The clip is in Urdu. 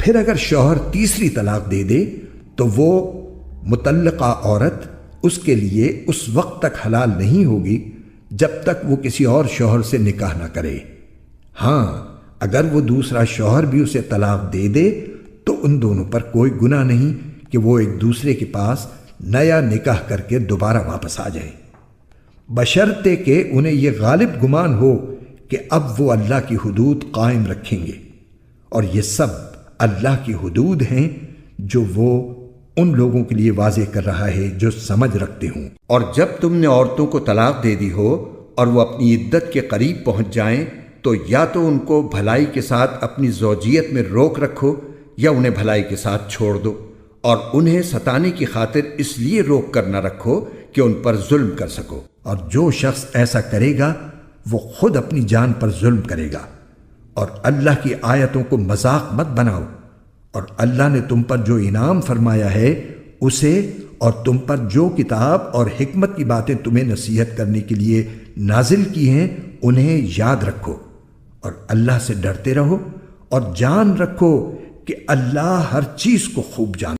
پھر اگر شوہر تیسری طلاق دے دے تو وہ مطلقہ عورت اس کے لیے اس وقت تک حلال نہیں ہوگی جب تک وہ کسی اور شوہر سے نکاح نہ کرے۔ ہاں، اگر وہ دوسرا شوہر بھی اسے طلاق دے دے تو ان دونوں پر کوئی گناہ نہیں کہ وہ ایک دوسرے کے پاس نیا نکاح کر کے دوبارہ واپس آ جائیں، بشرطے کہ انہیں یہ غالب گمان ہو کہ اب وہ اللہ کی حدود قائم رکھیں گے، اور یہ سب اللہ کی حدود ہیں جو وہ ان لوگوں کے لیے واضح کر رہا ہے جو سمجھ رکھتے ہوں۔ اور جب تم نے عورتوں کو طلاق دے دی ہو اور وہ اپنی عدت کے قریب پہنچ جائیں تو یا تو ان کو بھلائی کے ساتھ اپنی زوجیت میں روک رکھو یا انہیں بھلائی کے ساتھ چھوڑ دو، اور انہیں ستانے کی خاطر اس لیے روک کر نہ رکھو کہ ان پر ظلم کر سکو۔ اور جو شخص ایسا کرے گا وہ خود اپنی جان پر ظلم کرے گا، اور اللہ کی آیتوں کو مذاق مت بناؤ، اور اللہ نے تم پر جو انعام فرمایا ہے اسے اور تم پر جو کتاب اور حکمت کی باتیں تمہیں نصیحت کرنے کے لیے نازل کی ہیں انہیں یاد رکھو، اور اللہ سے ڈرتے رہو، اور جان رکھو کہ اللہ ہر چیز کو خوب جانتا ہے۔